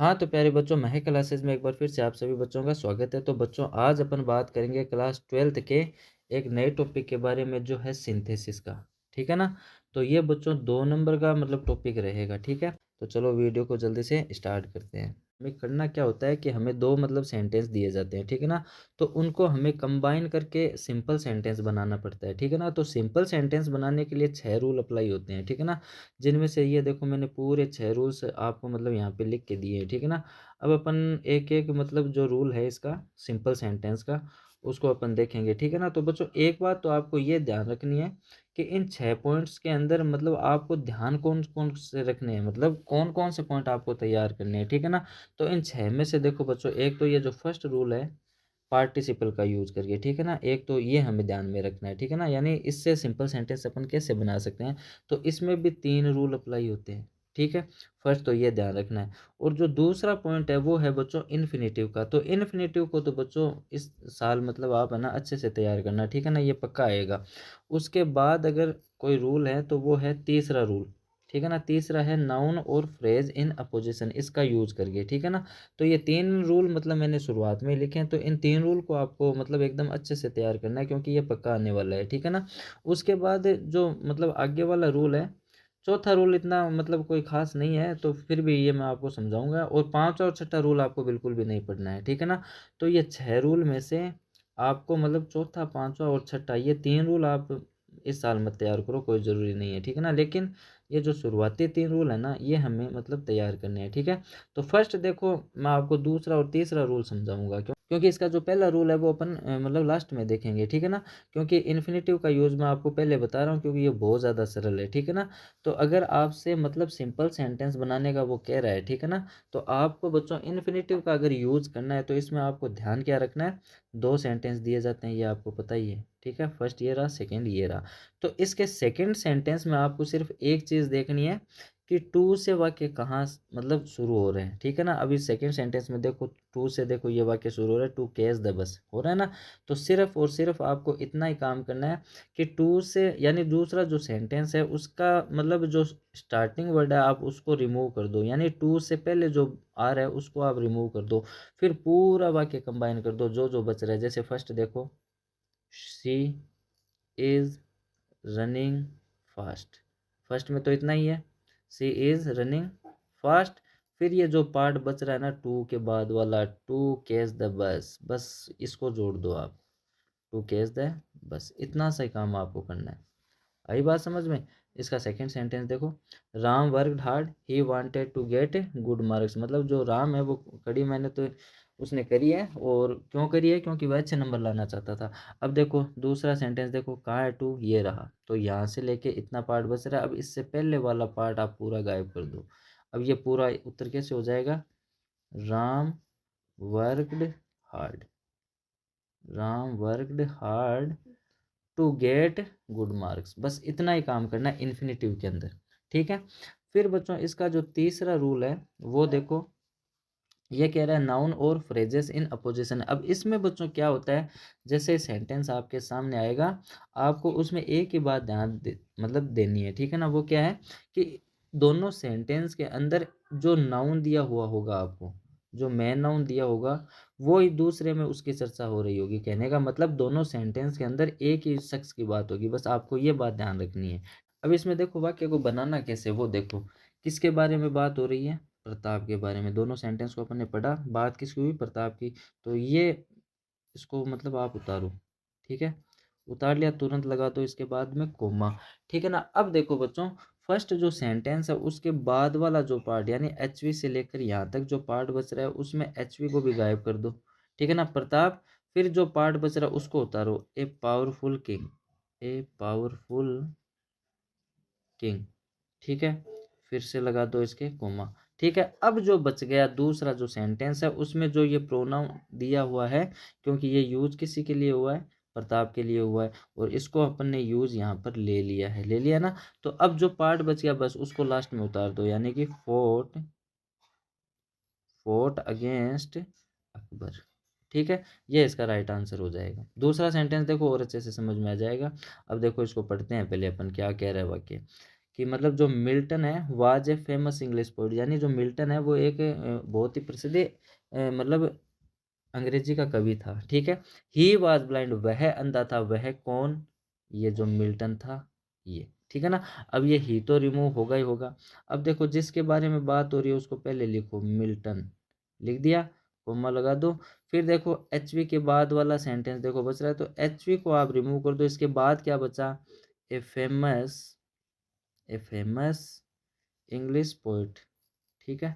हाँ, तो प्यारे बच्चों, महक क्लासेस में एक बार फिर से आप सभी बच्चों का स्वागत है। तो बच्चों, आज अपन बात करेंगे क्लास 12th के एक नए टॉपिक के बारे में, जो है सिंथेसिस का। ठीक है ना? तो ये बच्चों 2 नंबर का मतलब टॉपिक रहेगा। ठीक है? तो चलो वीडियो को जल्दी से स्टार्ट करते हैं। हमें करना क्या होता है कि हमें 2 मतलब सेंटेंस दिए जाते हैं। ठीक है ना? तो उनको हमें कंबाइन करके सिंपल सेंटेंस बनाना पड़ता है। ठीक है ना? तो सिंपल सेंटेंस बनाने के लिए 6 रूल अप्लाई होते हैं। ठीक है ना? जिनमें से ये देखो, मैंने पूरे 6 रूल्स आपको मतलब यहाँ पे लिख के दिए हैं। ठीक है ना? अब अपन एक-एक मतलब जो रूल है इसका सिंपल सेंटेंस का, उसको अपन देखेंगे। ठीक है ना? तो बच्चों, एक बात तो आपको ये ध्यान रखनी है कि इन 6 पॉइंट्स के अंदर मतलब आपको ध्यान कौन-कौन से रखने हैं, मतलब कौन-कौन से पॉइंट आपको तैयार करने हैं। ठीक है ना? तो इन 6 में से देखो बच्चों, एक तो ये जो फर्स्ट रूल है पार्टिसिपल का यूज़ करके। ठीक है ना? एक तो ये हमें ध्यान में रखना है। ठीक है ना? यानी इससे सिंपल सेंटेंस अपन कैसे बना सकते हैं, तो इसमें भी 3 रूल अप्लाई होते हैं। ठीक है? फर्स्ट तो ये ध्यान रखना है। और जो दूसरा पॉइंट है वो है बच्चों इन्फिनिटिव का। तो इन्फिनिटिव को तो बच्चों इस साल मतलब आप है ना अच्छे से तैयार करना। ठीक है ना? ये पक्का आएगा। उसके बाद अगर कोई रूल है तो वो है तीसरा रूल। ठीक है ना? तीसरा है नाउन और फ्रेज इन अपोजिशन, इसका यूज़ करके। ठीक है ना? तो ये 3 रूल मतलब मैंने शुरुआत में ही लिखे हैं। तो इन 3 रूल को आपको मतलब एकदम अच्छे से तैयार करना है, क्योंकि ये पक्का आने वाला है। ठीक है ना? उसके बाद जो मतलब आगे वाला रूल है, चौथा रूल इतना मतलब कोई ख़ास नहीं है, तो फिर भी ये मैं आपको समझाऊँगा। और 5वाँ और छठा रूल आपको बिल्कुल भी नहीं पढ़ना है। ठीक है ना? तो ये 6 रूल में से आपको मतलब चौथा, 5वाँ और छठा, ये 3 रूल आप इस साल मत तैयार करो, कोई ज़रूरी नहीं है। ठीक है ना? लेकिन ये जो शुरुआती 3 रूल है ना, ये हमें मतलब तैयार करने हैं। ठीक है? तो फर्स्ट देखो, मैं आपको दूसरा और तीसरा रूल समझाऊँगा, क्योंकि इसका जो पहला रूल है वो अपन मतलब लास्ट में देखेंगे। ठीक है ना? क्योंकि इन्फिनिटिव का यूज़ मैं आपको पहले बता रहा हूँ, क्योंकि ये बहुत ज़्यादा सरल है। ठीक है ना? तो अगर आपसे मतलब सिंपल सेंटेंस बनाने का वो कह रहा है, ठीक है ना? तो आपको बच्चों इन्फिनिटिव का अगर यूज़ करना है, तो इसमें आपको ध्यान क्या रखना है, 2 सेंटेंस दिए जाते हैं, ये आपको पता ही है। ठीक है? फर्स्ट ये रहा, सेकंड ये रहा। तो इसके सेकंड सेंटेंस में आपको सिर्फ एक चीज़ देखनी है कि टू से वाक्य कहाँ मतलब शुरू हो रहे हैं। ठीक है ना? अभी सेकंड सेंटेंस में देखो, टू से देखो ये वाक्य शुरू हो रहा है, टू कैच द बस हो रहा है ना? तो सिर्फ और सिर्फ आपको इतना ही काम करना है कि टू से, यानी दूसरा जो सेंटेंस है उसका मतलब जो स्टार्टिंग वर्ड है आप उसको रिमूव कर दो, यानी टू से पहले जो आ रहा है उसको आप रिमूव कर दो। फिर पूरा वाक्य कंबाइन कर दो जो जो बच रहा है। जैसे फर्स्ट देखो, she is running fast. First में तो इतना ही है, सी इज रनिंग फास्ट। फिर ये जो पार्ट बच रहा है ना टू के बाद वाला, टू कैच द बस, बस इसको जोड़ दो आप, टू कैच द बस। इतना सा ही काम आपको करना है। आई बात समझ में? इसका सेकंड सेंटेंस देखो, Ram worked hard he wanted to get good marks. मतलब जो राम है वो कड़ी मेहनत तो उसने करी है, और क्यों करी है, क्योंकि वह अच्छे नंबर लाना चाहता था। अब देखो दूसरा सेंटेंस देखो, कहाँ है टू, ये रहा। तो यहाँ से लेके इतना पार्ट बच रहा है, अब इससे पहले वाला पार्ट आप पूरा गायब कर दो। अब ये पूरा उत्तर कैसे हो जाएगा, Ram worked hard, Ram worked hard to get good marks. बस इतना ही काम करना है इन्फिनिटिव के अंदर। ठीक है? फिर बच्चों इसका जो तीसरा रूल है वो देखो, ये कह रहा है नाउन और फ्रेजेस इन अपोजिशन। अब इसमें बच्चों क्या होता है, जैसे सेंटेंस आपके सामने आएगा, आपको उसमें एक ही बात ध्यान मतलब देनी है। ठीक है ना? वो क्या है कि दोनों सेंटेंस के अंदर जो नाउन दिया हुआ होगा आपको, जो मेन नाउन दिया होगा, वो ही दूसरे में उसकी चर्चा हो रही होगी। कहने का मतलब दोनों सेंटेंस के अंदर एक ही शख्स की बात होगी, बस आपको ये बात ध्यान रखनी है। अब इसमें देखो वाक्य को बनाना कैसे, वो देखो किसके बारे में बात हो रही है, प्रताप के बारे में। दोनों सेंटेंस को अपन ने पढ़ा, बात किसकी हुई, प्रताप की। तो ये इसको मतलब आप उतारो। ठीक है? उतार लिया, तुरंत लगा दो इसके बाद में कोमा। ठीक है ना? अब देखो बच्चों, फर्स्ट जो सेंटेंस है उसके बाद वाला जो पार्ट, यानी एचवी से लेकर यहाँ तक जो पार्ट बच रहा है उसमें एचवी को भी गायब कर दो। ठीक है ना? प्रताप, फिर जो पार्ट बच रहा है उसको उतारो, a powerful king, a powerful king. ठीक है? फिर से लगा दो इसके कोमा। ठीक है? अब जो बच गया दूसरा जो सेंटेंस है उसमें जो ये प्रोनाउन दिया हुआ है, क्योंकि ये यूज किसी के लिए हुआ है, प्रताप के लिए हुआ है, और इसको अपन ने यूज यहाँ पर ले लिया है, ले लिया ना? तो अब जो पार्ट बच गया बस उसको लास्ट में उतार दो, यानी कि फोर्ट, फोर्ट अगेंस्ट अकबर। ठीक है? ये इसका राइट आंसर हो जाएगा। दूसरा सेंटेंस देखो और अच्छे से समझ में आ जाएगा। अब देखो इसको पढ़ते हैं पहले अपन, क्या कह रहा है वाक्य, कि मतलब जो मिल्टन है was a famous English poet, यानी जो मिल्टन है वो एक बहुत ही प्रसिद्ध मतलब अंग्रेजी का कवि था। ठीक है। ही वाज ब्लाइंड, वह अंधा था, वह कौन? ये जो मिल्टन था ये। ठीक है ना। अब ये ही तो रिमूव होगा ही होगा। अब देखो जिसके बारे में बात हो रही है उसको पहले लिखो, मिल्टन लिख दिया, कोमा लगा दो। फिर देखो एचवी के बाद वाला सेंटेंस देखो बच रहा है, तो एचवी को आप रिमूव कर दो। इसके बाद क्या बचा? A famous, a famous English poet. ठीक है,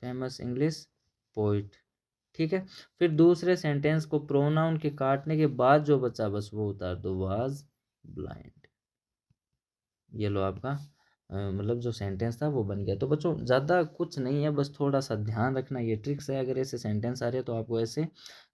फेमस इंग्लिश पोइट। ठीक है। फिर दूसरे सेंटेंस को प्रोनाउन के काटने के बाद जो बचा बस वो उतार दो, वाज ब्लाइंड। ये लो आपका मतलब जो सेंटेंस था वो बन गया। तो बच्चों ज़्यादा कुछ नहीं है, बस थोड़ा सा ध्यान रखना, ये ट्रिक्स है। अगर ऐसे सेंटेंस आ रहे हैं तो आपको ऐसे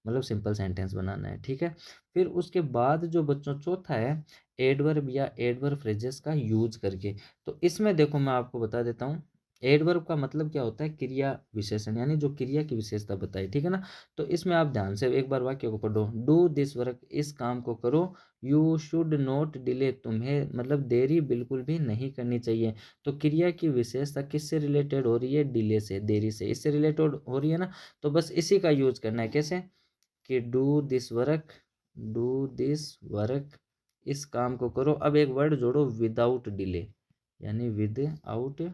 मतलब सिंपल सेंटेंस बनाना है। ठीक है। फिर उसके बाद जो बच्चों चौथा है एडवर्ब या एडवर्ब फ्रेजेस का यूज करके। तो इसमें देखो मैं आपको बता देता हूँ, एडवर्ब का मतलब क्या होता है? क्रिया विशेषण, यानी जो क्रिया की विशेषता बताई। ठीक है ना। तो इसमें आप ध्यान से एक बार वाक्य को पढ़ो, डू दिस वर्क, इस काम को करो, यू शुड नॉट डिले, तुम्हें मतलब देरी बिल्कुल भी नहीं करनी चाहिए। तो क्रिया की विशेषता किससे रिलेटेड हो रही है? डिले से, देरी से, इससे रिलेटेड हो रही है ना। तो बस इसी का यूज करना है। कैसे? कि do this work, do this work, इस काम को करो। अब एक वर्ड जोड़ो, विदाउट डिले, यानी विदाउट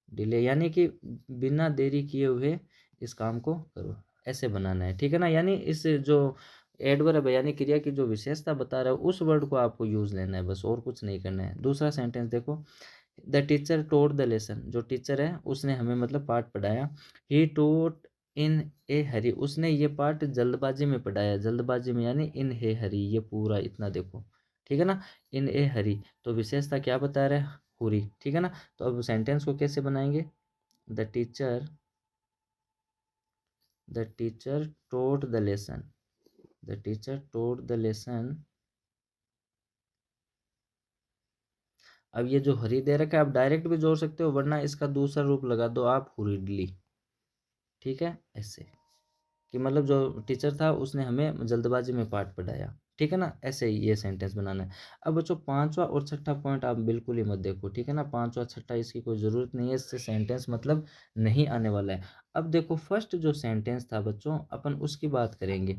डिले, यानी कि बिना देरी किए हुए इस काम को करो, ऐसे बनाना है। ठीक है ना। यानी इस जो एडवर्ब है यानी क्रिया की जो विशेषता बता रहा है उस वर्ड को आपको यूज लेना है बस, और कुछ नहीं करना है। दूसरा सेंटेंस देखो, the teacher taught the lesson, जो टीचर है उसने हमें मतलब पाठ पढ़ाया। ही टोट इन ए हरी, उसने ये पाठ जल्दबाजी में पढ़ाया, जल्दबाजी में यानी इन हे हरी, ये पूरा इतना देखो। ठीक है ना। इन ए हरी, तो विशेषता क्या बता रहा है? हुरी। ठीक है ना। तो अब सेंटेंस को कैसे बनाएंगे? The teacher, the teacher taught the lesson, the teacher taught the lesson. अब ये जो हरी दे रखा है आप डायरेक्ट भी जोड़ सकते हो, वरना इसका दूसरा रूप लगा दो आप, हुरिडली। ठीक है, ऐसे कि मतलब जो टीचर था उसने हमें जल्दबाजी में पाठ पढ़ाया। ठीक है ना। ऐसे ही ये सेंटेंस बनाना है। अब बच्चों पांचवा और छठा पॉइंट आप बिल्कुल ही मत देखो। ठीक है ना। पांचवा छठा इसकी कोई ज़रूरत नहीं है, इससे सेंटेंस मतलब नहीं आने वाला है। अब देखो फर्स्ट जो सेंटेंस था बच्चों अपन उसकी बात करेंगे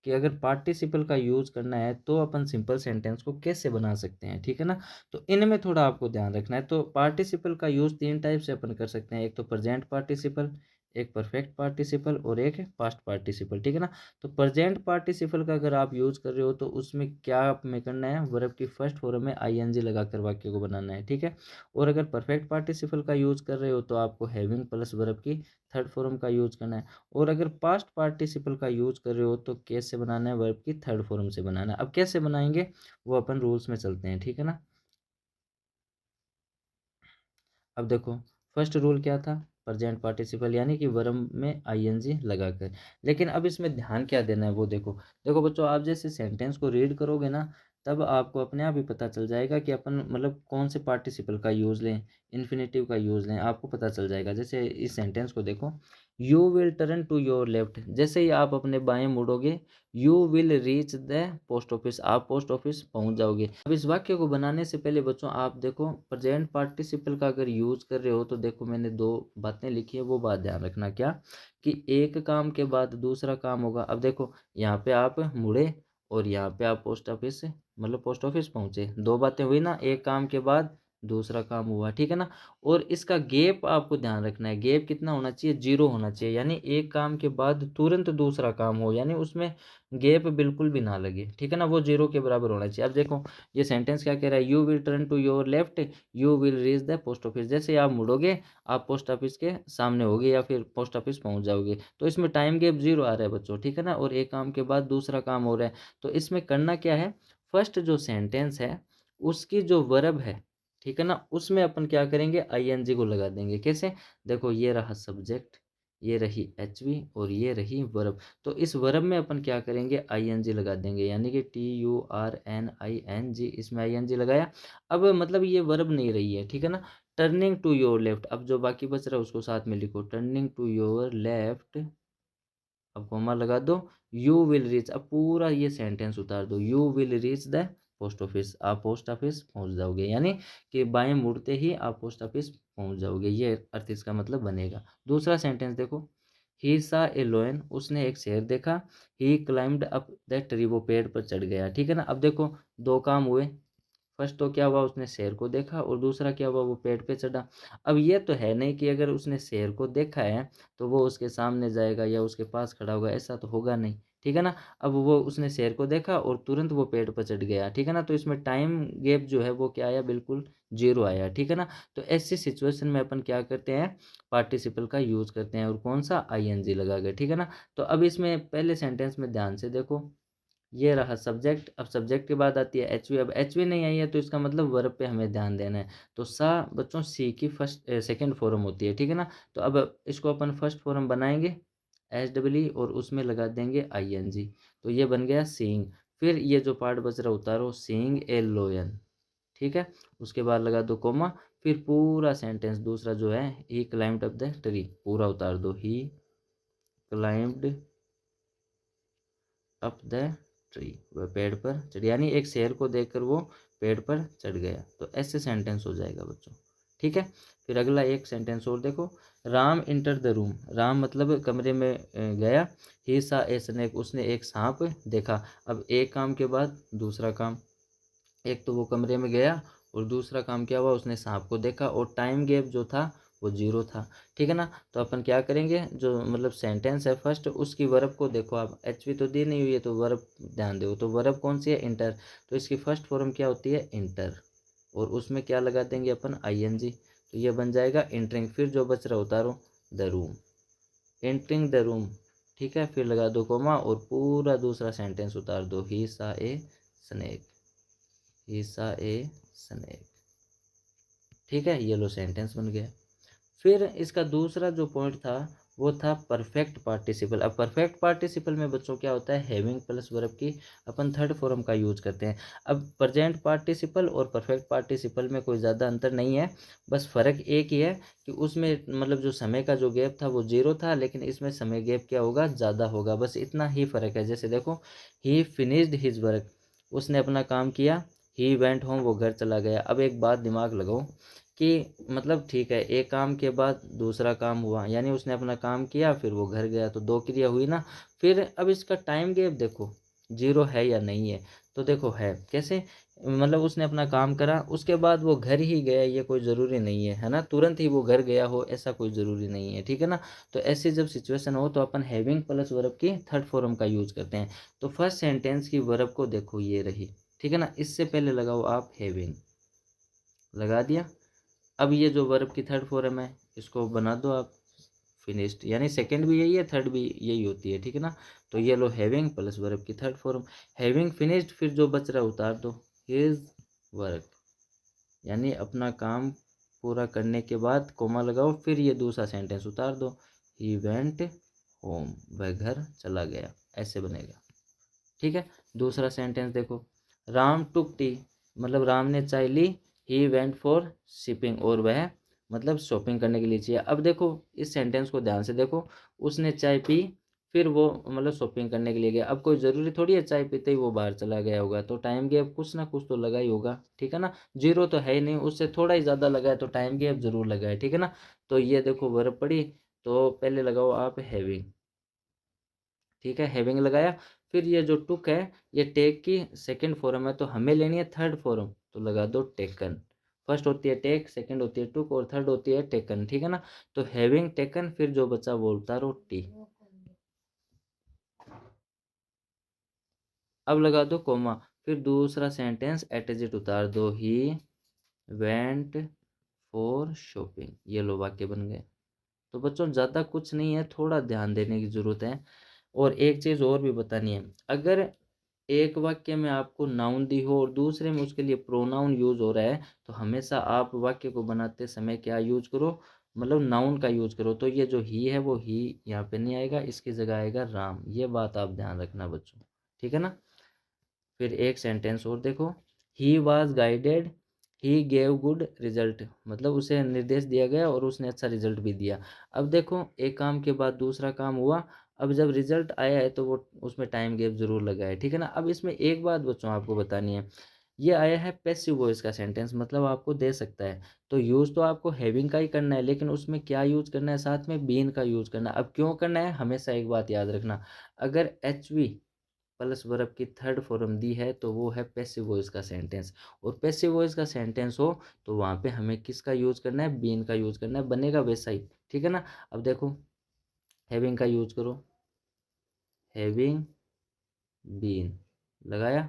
कि अगर पार्टिसिपल का यूज़ करना है तो अपन सिंपल सेंटेंस को कैसे बना सकते हैं। ठीक है ना। तो इनमें थोड़ा आपको ध्यान रखना है। तो पार्टिसिपल का यूज़ तीन टाइप से अपन कर सकते हैं, एक तो प्रेजेंट पार्टिसिपल, एक परफेक्ट पार्टिसिपल और एक पास्ट पार्टिसिपल। ठीक है ना। तो प्रेजेंट पार्टिसिपल का अगर आप यूज कर रहे हो तो उसमें क्या में करना है? वर्ब की फर्स्ट फॉर्म में आईएनजी लगाकर वाक्य को बनाना है। ठीक है। और अगर परफेक्ट पार्टिसिपल का यूज कर रहे हो तो आपको हैविंग प्लस वर्ब की थर्ड फॉर्म का यूज करना है। और अगर पास्ट पार्टिसिपल का यूज कर रहे हो तो कैसे बनाना है? वर्ब की थर्ड फॉर्म से बनाना है। अब कैसे बनाएंगे वो अपन रूल्स में चलते हैं। ठीक है ना। अब देखो फर्स्ट रूल क्या था? प्रेजेंट पार्टिसिपल यानी कि वर्ब में आईएनजी लगाकर। लेकिन अब इसमें ध्यान क्या देना है वो देखो। देखो बच्चों आप जैसे सेंटेंस को रीड करोगे ना तब आपको अपने आप ही पता चल जाएगा कि अपन मतलब कौन से पार्टिसिपल का यूज़ लें, इन्फिनेटिव का यूज़ लें, आपको पता चल जाएगा। जैसे इस सेंटेंस को देखो, you will turn to your left, जैसे ही आप अपने बाएं मुड़ोगे you will reach the post office, आप पोस्ट ऑफिस पहुंच जाओगे। अब इस वाक्य को बनाने से पहले बच्चों आप देखो प्रेजेंट पार्टिसिपल का अगर यूज कर रहे हो तो देखो मैंने दो बातें लिखी है वो बात ध्यान रखना। क्या? कि एक काम के बाद दूसरा काम होगा। अब देखो यहाँ पे आप मुड़े और यहाँ पे आप पोस्ट ऑफिस मतलब पोस्ट ऑफिस पहुंचे, दो बातें हुई ना, एक काम के बाद दूसरा काम हुआ। ठीक है ना। और इसका गैप आपको ध्यान रखना है, गैप कितना होना चाहिए? 0 होना चाहिए, यानी एक काम के बाद तुरंत दूसरा काम हो, यानी उसमें गैप बिल्कुल भी ना लगे। ठीक है ना। वो 0 के बराबर होना चाहिए। अब देखो ये सेंटेंस क्या कह रहा है? You will turn to your left, you will reach the post office, जैसे आप मुड़ोगे आप पोस्ट ऑफिस के सामने होगे या फिर पोस्ट ऑफिस पहुंच जाओगे। तो इसमें टाइम गैप 0 आ रहा है बच्चों। ठीक है ना। और एक काम के बाद दूसरा काम हो रहा है। तो इसमें करना क्या है? फर्स्ट जो सेंटेंस है उसकी जो वर्ब है, ठीक है ना, उसमें अपन क्या करेंगे? आईएनजी को लगा देंगे। कैसे? देखो ये रहा सब्जेक्ट, ये रही एचवी और ये रही वर्ब। तो इस वर्ब में अपन क्या करेंगे? आईएनजी लगा देंगे, यानी कि TURNING, इसमें आईएनजी लगाया। अब मतलब ये वर्ब नहीं रही है। ठीक है ना। टर्निंग टू योर लेफ्ट, अब जो बाकी बच रहा है उसको साथ में लिखो, टर्निंग टू योर लेफ्ट, अब कॉमा लगा दो, यू विल रीच, अब पूरा ये सेंटेंस उतार दो, you will reach the post office, आप पोस्ट ऑफिस पहुंच जाओगे, यानी कि बाएं मुड़ते ही आप पोस्ट ऑफिस पहुंच जाओगे, ये अर्थ इसका मतलब बनेगा। दूसरा सेंटेंस देखो, ही सा ए लोयन, उसने एक शेर देखा। ही क्लाइम्ड अप दैट ट्री, वो पेड़ पर चढ़ गया। ठीक है ना। अब देखो दो काम हुए, फर्स्ट तो क्या हुआ, उसने शेर को देखा, और दूसरा क्या हुआ, वो पेड़ पे चढ़ा। अब ये तो है नहीं कि अगर उसने शेर को देखा है तो वो उसके सामने जाएगा या उसके पास खड़ा होगा, ऐसा तो होगा नहीं। ठीक है ना। अब वो उसने शेर को देखा और तुरंत वो पेड़ पर चढ़ गया। ठीक है ना। तो इसमें टाइम गैप जो है वो क्या आया, बिल्कुल जीरो आया। ठीक है ना। तो ऐसी सिचुएशन में अपन क्या करते हैं, पार्टिसिपल का यूज करते हैं, और कौन सा, आईएनजी लगा के। ठीक है ना। तो अब इसमें पहले सेंटेंस में ध्यान से देखो, ये रहा सब्जेक्ट। अब सब्जेक्ट के बाद आती है एचवी। अब एचवी नहीं आई है तो इसका मतलब वर्ब पे हमें ध्यान देना है। तो सा बच्चों सी की फर्स्ट सेकंड फॉर्म होती है। ठीक है ना। तो अब इसको अपन फर्स्ट फॉर्म बनाएंगे एच डब्ल्यू और उसमें लगा देंगे आईएनजी, तो ये बन गया सीइंग। फिर ये जो पार्ट बच रहा उतारो, सीइंग ए लोयन। ठीक है। उसके बाद लगा दो कोमा, फिर पूरा सेंटेंस दूसरा जो है, ही क्लाइम्ड अप द ट्री, पूरा उतार दो, ही क्लाइम्ड अप द ट्री, वह पेड़ पर चढ़, यानी एक शेर को देखकर वो पेड़ पर चढ़ गया। तो ऐसे सेंटेंस हो जाएगा बच्चों। ठीक है। फिर अगला एक सेंटेंस और देखो, Ram enter the room, Ram मतलब कमरे में गया। ही सा ए स्नेक, उसने एक सांप देखा। अब एक काम के बाद दूसरा काम, एक तो वो कमरे में गया और दूसरा काम क्या हुआ, उसने सांप को देखा, और टाइम गैप जो था वो जीरो था। ठीक है ना। तो अपन क्या करेंगे, जो मतलब सेंटेंस है फर्स्ट, उसकी वर्ब को देखो आप, एचवी तो दी नहीं हुई है तो वर्ब ध्यान दो। तो वर्ब कौन सी है, इंटर। तो इसकी फर्स्ट फॉर्म क्या होती है, इंटर, और उसमें क्या लगा देंगे अपन, आईएनजी। तो ये बन जाएगा इंटरिंग। फिर जो बच रहा उतारो, the room, entering the room. ठीक है। फिर लगा दो कोमा और पूरा दूसरा सेंटेंस उतार दो, ही सा ए स्नेक, ही सा ए स्नेक। ठीक है। ये लो सेंटेंस बन गया। फिर इसका दूसरा जो पॉइंट था वो था परफेक्ट पार्टिसिपल। अब परफेक्ट पार्टिसिपल में बच्चों क्या होता है, हैविंग प्लस वर्ब की अपन थर्ड फॉर्म का यूज करते हैं। अब प्रेजेंट पार्टिसिपल और परफेक्ट पार्टिसिपल में कोई ज़्यादा अंतर नहीं है, बस फ़र्क एक ही है कि उसमें मतलब जो समय का जो गैप था वो जीरो था, लेकिन इसमें समय गैप क्या होगा, ज़्यादा होगा। बस इतना ही फ़र्क है। जैसे देखो, ही फिनिश्ड हिज वर्क, उसने अपना काम किया। ही वेंट होम, वो घर चला गया। अब एक बात दिमाग लगाओ कि मतलब ठीक है, एक काम के बाद दूसरा काम हुआ, यानी उसने अपना काम किया फिर वो घर गया, तो दो क्रिया हुई ना। फिर अब इसका टाइम गैप देखो, जीरो है या नहीं है। तो देखो है, कैसे, मतलब उसने अपना काम करा उसके बाद वो घर ही गया, ये कोई ज़रूरी नहीं है, है ना। तुरंत ही वो घर गया हो ऐसा कोई ज़रूरी नहीं है। ठीक है ना। तो ऐसी जब सिचुएशन हो तो अपन हैविंग प्लस वर्ब की थर्ड फॉर्म का यूज करते हैं। तो फर्स्ट सेंटेंस की वर्ब को देखो, ये रही। ठीक है ना। इससे पहले लगाओ आप हैविंग, लगा दिया। अब ये जो वर्ब की थर्ड फॉर्म है इसको बना दो आप फिनिश्ड, यानी सेकंड भी यही है, थर्ड भी यही होती है। ठीक है ना। तो ये लो हैविंग प्लस वर्ब की थर्ड फॉर्म, हैविंग फिनिश्ड। फिर जो बच रहा है उतार दो, हिज वर्क, यानी अपना काम पूरा करने के बाद कोमा लगाओ, फिर ये दूसरा सेंटेंस उतार दो, ही वेंट होम, वह घर चला गया, ऐसे बनेगा। ठीक है। दूसरा सेंटेंस देखो, राम टुक टी, मतलब राम ने चाय ली। ही वेंट फॉर शिपिंग, और वह मतलब शॉपिंग करने के लिए चाहिए। अब देखो इस सेंटेंस को ध्यान से देखो, उसने चाय पी, फिर वो मतलब शॉपिंग करने के लिए गया। अब कोई ज़रूरी थोड़ी है चाय पीते ही वो बाहर चला गया होगा, तो टाइम गैप कुछ ना कुछ तो लगा ही होगा। ठीक है ना। जीरो तो है ही नहीं, उससे थोड़ा ही ज़्यादा लगा है, तो टाइम गैप जरूर लगा है। ठीक है ना। तो ये देखो वर्ब पड़ी, तो पहले लगाओ आप हैविंग। ठीक है, हैविंग लगाया। फिर ये जो टुक है ये टेक की सेकंड फॉर्म है, तो हमें लेनी है थर्ड फॉर्म, तो लगा दो टेकन। फर्स्ट होती है टेक, सेकंड होती है टुक, और थर्ड होती है टेकन। ठीक है ना। तो हैविंग टेकन, फिर जो बचा वो उतारो टी। अब लगा दो कोमा, फिर दूसरा सेंटेंस एटजिट उतार दो, ही वेंट फॉर शॉपिंग। ये लो वाक्य बन गए। तो बच्चों ज़्यादा कुछ नहीं है, थोड़ा ध्यान देने की ज़रूरत है। और एक चीज़ और भी बतानी है, अगर एक वाक्य में आपको नाउन दी हो और दूसरे में उसके लिए प्रोनाउन यूज हो रहा है, तो हमेशा आप वाक्य को बनाते समय क्या यूज करो, मतलब नाउन का यूज करो। तो ये जो ही है वो ही यहाँ पे नहीं आएगा, इसकी जगह आएगा राम। ये बात आप ध्यान रखना बच्चों। ठीक है ना। फिर एक सेंटेंस और देखो, he was guided, he gave good result, मतलब उसे निर्देश दिया गया और उसने अच्छा रिजल्ट भी दिया। अब देखो एक काम के बाद दूसरा काम हुआ, अब जब रिजल्ट आया है तो वो उसमें टाइम गैप जरूर लगा है। ठीक है ना। अब इसमें एक बात बच्चों आपको बतानी है, ये आया है पैसिव वॉइस का सेंटेंस, मतलब आपको दे सकता है। तो यूज़ तो आपको हैविंग का ही करना है, लेकिन उसमें क्या यूज़ करना है, साथ में बीन का यूज़ करना है। अब क्यों करना है, हमेशा एक बात याद रखना, अगर एचवी प्लस वर्ब की थर्ड फॉर्म दी है तो वो है पैसिव वॉइस का सेंटेंस, और पैसिव वॉइस का सेंटेंस हो तो वहाँ पे हमें किसका यूज़ करना है, बीन का यूज़ करना है, बनेगा वैसा ही, ठीक है ना। अब देखो हैविंग का यूज़ करो, हैविंग बीन लगाया,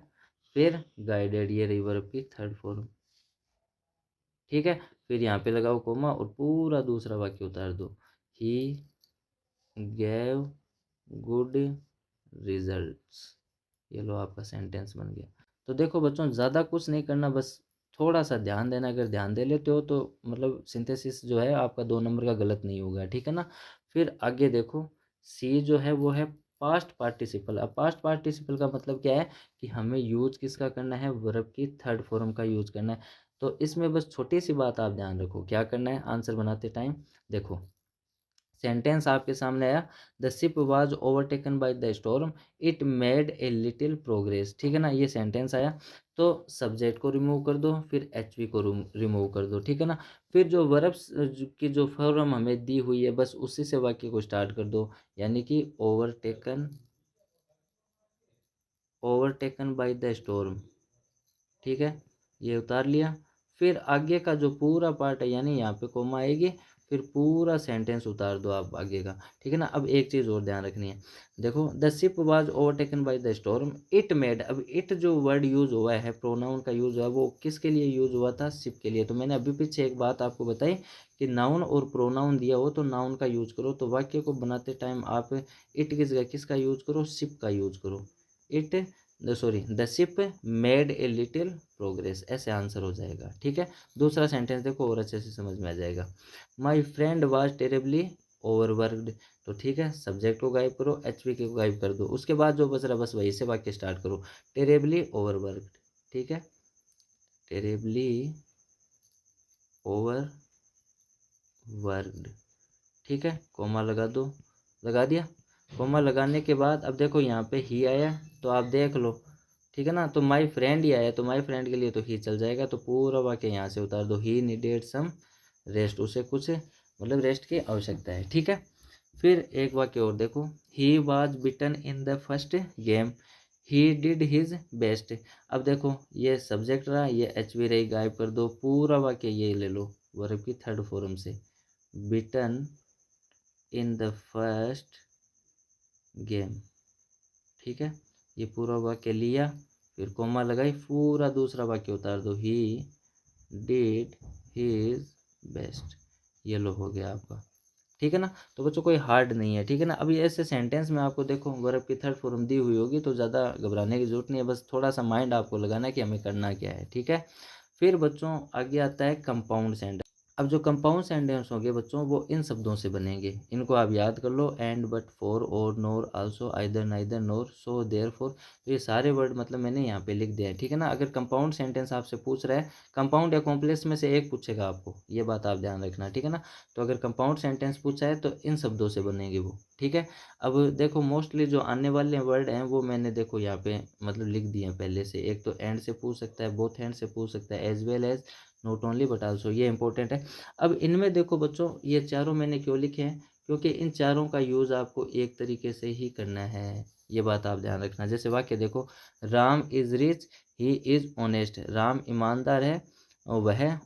फिर गाइडेड, ये रही वर्ब की थर्ड फॉर्म, ठीक है। फिर यहाँ पे लगाओ कोमा और पूरा दूसरा वाक्य उतार दो, ही गैव गुड रिजल्ट्स। ये लो आपका सेंटेंस बन गया। तो देखो बच्चों, ज़्यादा कुछ नहीं करना, बस थोड़ा सा ध्यान देना। अगर ध्यान दे लेते हो तो मतलब सिंथेसिस जो है आपका 2 नंबर का गलत नहीं होगा, ठीक है ना। फिर आगे देखो, सी जो है वो है पास्ट पार्टिसिपल। अब पास्ट पार्टिसिपल का मतलब क्या है कि हमें यूज किसका करना है, वर्ब की थर्ड फॉर्म का यूज करना है। तो इसमें बस छोटी सी बात आप ध्यान रखो, क्या करना है आंसर बनाते टाइम। देखो सेंटेंस आपके सामने आया, the ship was overtaken by the storm, it made a little progress, ठीक है ना। ये सेंटेंस आया, तो सब्जेक्ट को रिमूव कर दो, फिर एचवी को रिमूव कर दो, ठीक है ना। फिर जो वर्ब्स की जो फॉर्म हमें दी हुई है, बस उसी से वाक्य को स्टार्ट कर दो, यानी कि overtaken, overtaken by the storm, ठीक है, ये उतार लिया। फिर आगे का जो पूरा पार्ट है, यानी यहाँ पे कोमा आएगी, फिर पूरा सेंटेंस उतार दो आप आगे का, ठीक है ना। अब एक चीज़ और ध्यान रखनी है, देखो the ship was overtaken by the storm, it made, अब इट जो वर्ड यूज हुआ है, प्रोनाउन का यूज हुआ है, वो किसके लिए यूज हुआ था, शिप के लिए। तो मैंने अभी पीछे एक बात आपको बताई कि नाउन और प्रोनाउन दिया हो तो नाउन का यूज करो, तो वाक्य को बनाते टाइम आप इट किसका यूज करो, शिप का यूज करो। It, sorry, the ship made a little progress, ऐसे आंसर हो जाएगा, ठीक है। दूसरा सेंटेंस देखो और अच्छे से समझ में आ जाएगा, my friend was terribly overworked. तो ठीक है, सब्जेक्ट को गायब करो, एचवी को गायब कर दो, उसके बाद जो बच रहा बस वही से वाक्य स्टार्ट करो, टेरेबली ओवरवर्कड, ठीक है, टेरेबली ओवरवर्कड, ठीक है, कोमा लगा दो, लगा दिया। कोमा लगाने के बाद अब देखो यहाँ पे ही आया, तो आप देख लो, ठीक है ना। तो माई फ्रेंड ही आया, तो माई फ्रेंड के लिए तो ही चल जाएगा, तो पूरा वाक्य यहाँ से उतार दो, ही नीडेड सम रेस्ट, उसे कुछ मतलब रेस्ट की आवश्यकता है, ठीक है। फिर एक वाक्य और देखो, he was beaten in the first game, he did his best. अब देखो ये सब्जेक्ट रहा, ये एच वी रही, गायब कर दो, पूरा वाक्य ये ले लो वर्ब की थर्ड फॉर्म से, बिटन इन द फर्स्ट गेम, ठीक है। ये पूरा वाक्य लिया, फिर कोमा लगाई, पूरा दूसरा वाक्य उतार दो, ही डिड हिज बेस्ट। ये लो हो गया आपका, ठीक है ना। तो बच्चों कोई हार्ड नहीं है, ठीक है ना। अभी ऐसे सेंटेंस में आपको देखो वर्ब की थर्ड फॉर्म दी हुई होगी, तो ज़्यादा घबराने की जरूरत नहीं है, बस थोड़ा सा माइंड आपको लगाना है कि हमें करना क्या है, ठीक है। फिर बच्चों आगे आता है कंपाउंड सेंटेंस। अब जो कंपाउंड सेंटेंस होंगे बच्चों, वो इन शब्दों से बनेंगे, इनको आप याद कर लो, एंड, बट, फॉर, और, नोर, आल्सो, आइदर, नाइदर, नोर, सो, देयरफॉर। तो ये सारे वर्ड मतलब मैंने यहाँ पे लिख दिया है, ठीक है ना। अगर कंपाउंड सेंटेंस आपसे पूछ रहा है, कंपाउंड या कॉम्प्लेक्स में से एक पूछेगा आपको, ये बात आप ध्यान रखना, ठीक है ना। तो अगर कंपाउंड सेंटेंस पूछा है तो इन शब्दों से बनेंगे वो, ठीक है। अब देखो मोस्टली जो आने वाले वर्ड हैं वो मैंने देखो यहाँ पे मतलब लिख दिए हैं पहले से। एक तो एंड से पूछ सकता है, बोथ हैंड से पूछ सकता है, as well as, not only but also, ये इंपॉर्टेंट है। अब इनमें देखो बच्चों, ये चारों मैंने क्यों लिखे हैं, क्योंकि इन चारों का यूज़ आपको एक तरीके से ही करना है, ये बात आप ध्यान रखना। जैसे वाक्य देखो, Ram is rich, he is honest, Ram ईमानदार है और वह,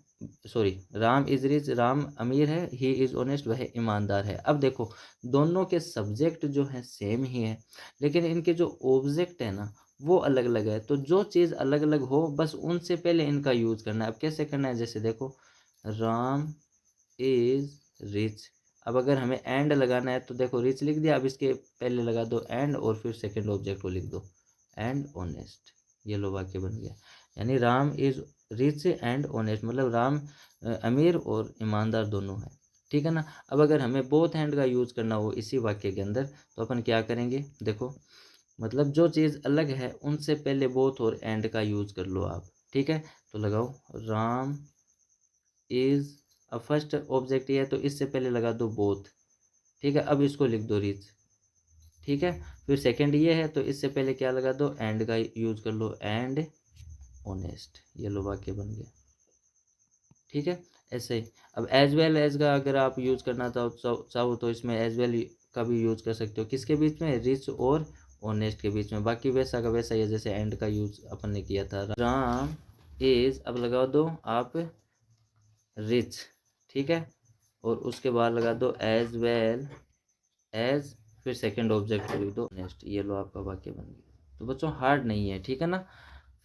sorry, Ram is rich, Ram अमीर है, ही इज़ ऑनेस्ट, वह ईमानदार है। अब देखो दोनों के सब्जेक्ट जो हैं सेम ही है, लेकिन इनके जो ऑब्जेक्ट है ना वो अलग अलग है। तो जो चीज़ अलग अलग हो बस उनसे पहले इनका यूज़ करना है। अब कैसे करना है, जैसे देखो, राम इज रिच, अब अगर हमें एंड लगाना है तो देखो रिच लिख दिया, अब इसके पहले लगा दो एंड और फिर सेकंड ऑब्जेक्ट को लिख दो, एंड ऑनेस्ट। ये लो वाक्य बन गया, यानी Ram is rich and honest, मतलब राम अमीर और ईमानदार दोनों है, ठीक है ना। अब अगर हमें बोथ हैंड का यूज़ करना हो इसी वाक्य के अंदर, तो अपन क्या करेंगे, देखो मतलब जो चीज़ अलग है उनसे पहले बोथ और एंड का यूज़ कर लो आप, ठीक है। तो लगाओ राम इज, अब फर्स्ट ऑब्जेक्ट ये है तो इससे पहले लगा दो बोथ, ठीक है। अब इसको लिख दो रिच, ठीक है। फिर सेकंड ये है तो इससे पहले क्या लगा दो, एंड का यूज कर लो, एंड ऑनेस्ट, ये लो वाक्य बन गया। ठीक है, ऐसे ही। अब एज वेल एज का अगर आप यूज़ करना चाहो तो इसमें एज वेल का भी यूज़ कर सकते हो। किसके बीच में? रिच और ऑनेस्ट के बीच में। बाकी वैसा का वैसा ही है जैसे एंड का यूज़ अपन ने किया था। राम इज, अब लगा दो आप रिच, ठीक है, और उसके बाद लगा दो एज वेल एज, फिर सेकंड ऑब्जेक्ट लिख दो नेक्स्ट, ये लो आपका वाक्य बन गया। तो बच्चों हार्ड नहीं है, ठीक है ना।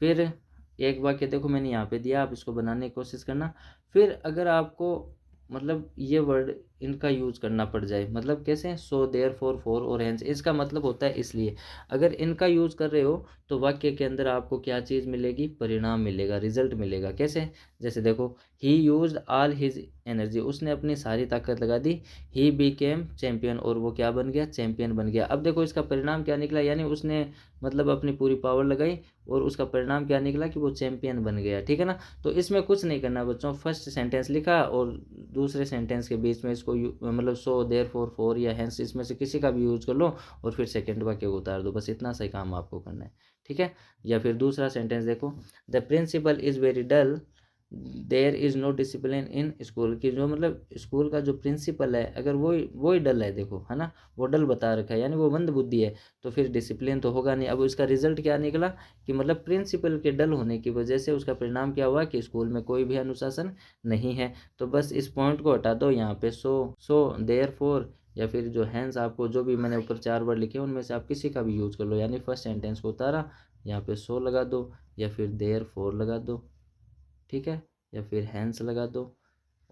फिर एक वाक्य देखो मैंने यहाँ पे दिया, आप इसको बनाने की कोशिश करना। फिर अगर आपको मतलब ये वर्ड इनका यूज करना पड़ जाए, मतलब कैसे? सो, देयर फॉर और हेंस, इसका मतलब होता है इसलिए। अगर इनका यूज कर रहे हो तो वाक्य के अंदर आपको क्या चीज़ मिलेगी? परिणाम मिलेगा, रिजल्ट मिलेगा। कैसे? जैसे देखो, ही यूज्ड ऑल हिज एनर्जी, उसने अपनी सारी ताकत लगा दी। ही बीकेम चैंपियन, और वो क्या बन गया? चैंपियन बन गया। अब देखो इसका परिणाम क्या निकला, यानी उसने मतलब अपनी पूरी पावर लगाई और उसका परिणाम क्या निकला कि वो चैंपियन बन गया, ठीक है ना। तो इसमें कुछ नहीं करना बच्चों, फर्स्ट सेंटेंस लिखा और दूसरे सेंटेंस के बीच में इसको मतलब सो, देयर फॉर या हेंस, इसमें से किसी का भी यूज कर लो और फिर सेकंड वाक्य को उतार दो। बस इतना सही काम आपको करना है, ठीक है। या फिर दूसरा सेंटेंस देखो, the principal is very dull, there is no discipline in school, की जो मतलब स्कूल का जो प्रिंसिपल है अगर वो ही डल है, देखो है ना, वो डल बता रखा है, यानी वो मंद बुद्धि है, तो फिर डिसिप्लिन तो होगा नहीं। अब इसका रिजल्ट क्या निकला कि मतलब प्रिंसिपल के डल होने की वजह से उसका परिणाम क्या हुआ कि स्कूल में कोई भी अनुशासन नहीं है। तो बस इस पॉइंट को हटा दो यहाँ पे, सो देयर फोर या फिर जो हैंस, आपको जो भी मैंने ऊपर 4 वर्ड लिखे उनमें से आप किसी का भी यूज कर लो। यानी फर्स्ट सेंटेंस को उतारा, यहाँ पे सो लगा दो या फिर देयर फोर लगा दो, ठीक है, या फिर हैंस लगा दो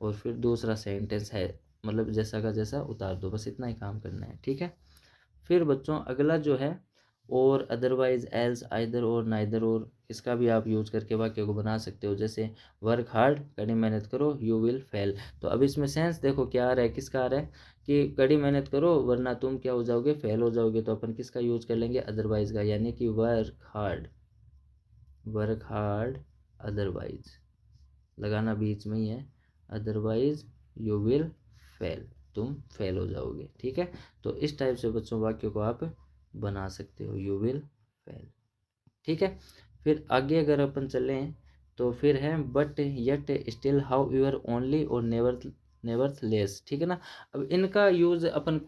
और फिर दूसरा सेंटेंस है मतलब जैसा का जैसा उतार दो। बस इतना ही काम करना है, ठीक है। फिर बच्चों अगला जो है, और, अदरवाइज, एल्स, आइदर और, नाइदर और, इसका भी आप यूज करके वाक्य को बना सकते हो। जैसे वर्क हार्ड, कड़ी मेहनत करो, यू विल फेल। तो अब इसमें सेंस देखो क्या आ रहा है, किसका आ रहा है कि कड़ी मेहनत करो वरना तुम क्या हो जाओगे? फेल हो जाओगे। तो अपन किसका यूज कर लेंगे? अदरवाइज का, यानी कि वर्क हार्ड अदरवाइज लगाना बीच में ही है, अदरवाइज यू विल फेल, तुम फेल हो जाओगे, ठीक है। तो इस टाइप से बच्चों वाक्य को आप बना सकते हो, यू विल फेल, ठीक है। फिर आगे अगर अपन चलें तो फिर है but, yet, still, how ever, only और नेवरथलेस, ठीक है ना। अब इनका यूज अपन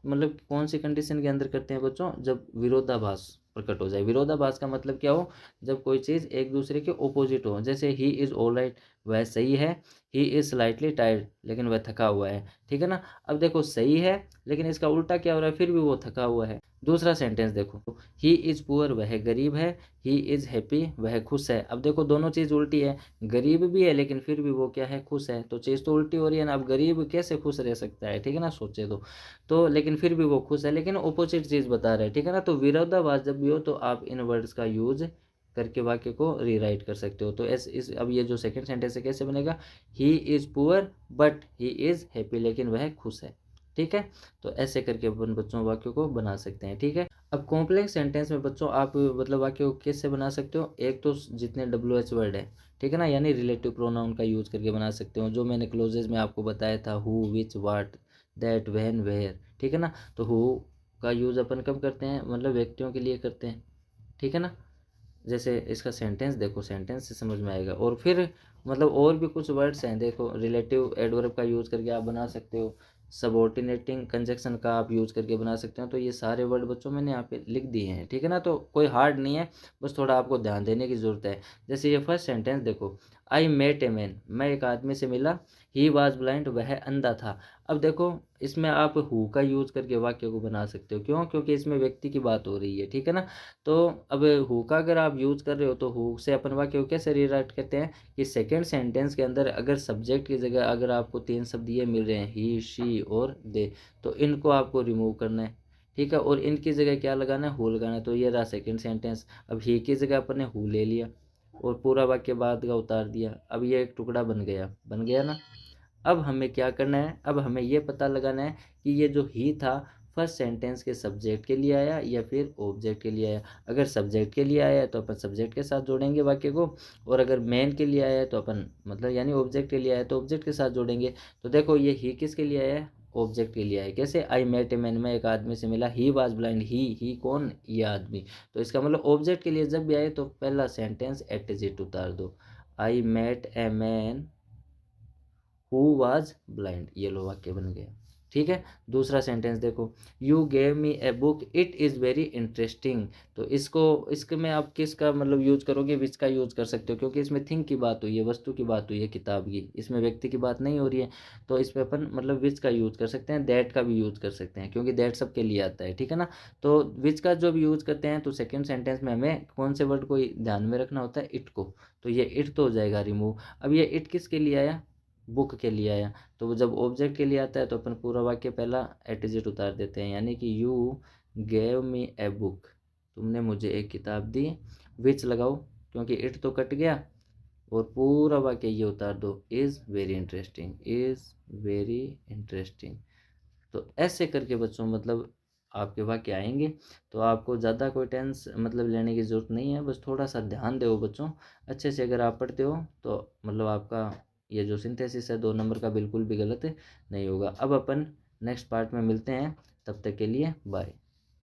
मतलब कौन सी कंडीशन के अंदर करते हैं बच्चों? जब विरोधाभास प्रकट हो जाए। विरोधाभास का मतलब क्या हो? जब कोई चीज़ एक दूसरे के ओपोजिट हो। जैसे ही इज़ ऑल राइट, वह सही है, ही इज़ स्लाइटली टायर्ड, लेकिन वह थका हुआ है, ठीक है ना। अब देखो सही है लेकिन इसका उल्टा क्या हो रहा है? फिर भी वो थका हुआ है। दूसरा सेंटेंस देखो, ही इज़ पुअर, वह गरीब है, ही इज़ हैप्पी, वह खुश है। अब देखो दोनों चीज़ उल्टी है, गरीब भी है लेकिन फिर भी वो क्या है? खुश है। तो चीज़ तो उल्टी हो रही है ना। अब गरीब कैसे खुश रह सकता है, ठीक है ना, सोचे तो लेकिन फिर भी वो खुश है, लेकिन ऑपोजिट चीज़ बता रहा है, ठीक है ना। तो विरोधाभास जब भी हो तो आप इन वर्ड्स का यूज करके वाक्य को रीराइट कर सकते हो। तो इस अब ये जो सेकंड सेंटेंस है कैसे बनेगा? He is poor but he is happy, लेकिन वह खुश है, ठीक है। तो ऐसे करके अपन बच्चों वाक्यों को बना सकते हैं, ठीक है। अब कॉम्प्लेक्स सेंटेंस में बच्चों आप मतलब वाक्य को कैसे बना सकते हो? एक तो जितने WH वर्ड है, ठीक है ना, यानी रिलेटिव प्रोनाउन का यूज करके बना सकते हो, जो मैंने क्लोजेज में आपको बताया था, who, which, what, that, when, where, ठीक है ना। तो हु का यूज अपन कब करते हैं? मतलब व्यक्तियों के लिए करते हैं, ठीक है ना। जैसे इसका सेंटेंस देखो, सेंटेंस से समझ में आएगा। और फिर मतलब और भी कुछ वर्ड्स हैं, देखो रिलेटिव एडवर्ब का यूज़ करके आप बना सकते हो, सबऑर्डिनेटिंग कंजक्शन का आप यूज़ करके बना सकते हो। तो ये सारे वर्ड बच्चों मैंने यहाँ पे लिख दिए हैं, ठीक है ना। तो कोई हार्ड नहीं है, बस थोड़ा आपको ध्यान देने की ज़रूरत है। जैसे ये फर्स्ट सेंटेंस देखो, आई मेट ए मैन, मैं एक आदमी से मिला, ही वॉज ब्लाइंड, वह अंधा था। अब देखो इसमें आप हु का यूज़ करके वाक्य को बना सकते हो, क्यों? क्योंकि इसमें व्यक्ति की बात हो रही है, ठीक है ना। तो अब हु का अगर आप यूज़ कर रहे हो तो हु से अपन वाक्य को कैसे रीराइट करते हैं कि सेकंड सेंटेंस के अंदर अगर सब्जेक्ट की जगह अगर आपको 3 शब्द ये मिल रहे हैं, ही, शी और दे, तो इनको आपको रिमूव करना है, ठीक है, और इनकी जगह क्या लगाना है? हु लगाना है। तो ये रहा सेकंड सेंटेंस। अब ही की जगह अपन ने हु ले लिया और पूरा वाक्य बाद का उतार दिया। अब ये एक टुकड़ा बन गया ना। अब हमें क्या करना है? अब हमें ये पता लगाना है कि ये जो ही था फर्स्ट सेंटेंस के सब्जेक्ट के लिए आया या फिर ऑब्जेक्ट के लिए आया। अगर सब्जेक्ट के लिए आया है तो अपन सब्जेक्ट के साथ जोड़ेंगे वाक्य को, और अगर मेन के लिए आया है तो अपन मतलब यानी ऑब्जेक्ट के लिए आया है तो ऑब्जेक्ट के साथ जोड़ेंगे। तो देखो ये ही किसके लिए आया है? ऑब्जेक्ट के लिए आए। कैसे? आई मेट ए मैन, मैं एक आदमी से मिला। ही वाज ब्लाइंड, ही कौन? ये आदमी। तो इसका मतलब ऑब्जेक्ट के लिए जब भी आए तो पहला सेंटेंस एटजेक्टिव उतार दो। I met a man who was blind, ये लो वाक्य बन गया। ठीक है। दूसरा सेंटेंस देखो, you gave me a book it is very interesting. तो इसके में आप किसका मतलब यूज करोगे? विच का यूज कर सकते हो, क्योंकि इसमें थिंग की बात हुई है, वस्तु की बात हुई है किताब की, इसमें व्यक्ति की बात नहीं हो रही है। तो इस पे अपन मतलब विच का यूज कर सकते हैं, दैट का भी यूज कर सकते हैं, क्योंकि दैट सबके लिए आता है। ठीक है ना। तो विच का जब यूज करते हैं तो सेकेंड सेंटेंस में हमें कौन से वर्ड को ध्यान में रखना होता है? इट को। तो ये इट तो हो जाएगा रिमूव। अब ये इट किसके लिए आया? बुक के लिए आया। तो वो जब ऑब्जेक्ट के लिए आता है तो अपन पूरा वाक्य पहला एटिजिट उतार देते हैं, यानी कि you gave me a book, तुमने मुझे एक किताब दी। विच लगाओ, क्योंकि इट तो कट गया, और पूरा वाक्य ये उतार दो, is very interesting, is very interesting. तो ऐसे करके बच्चों मतलब आपके वाक्य आएंगे। तो आपको ज़्यादा कोई टेंस मतलब लेने की ज़रूरत नहीं है, बस थोड़ा सा ध्यान दो बच्चों। अच्छे से अगर आप पढ़ते हो तो मतलब आपका ये जो सिंथेसिस है 2 नंबर का बिल्कुल भी गलत नहीं होगा। अब अपन नेक्स्ट पार्ट में मिलते हैं, तब तक के लिए बाय।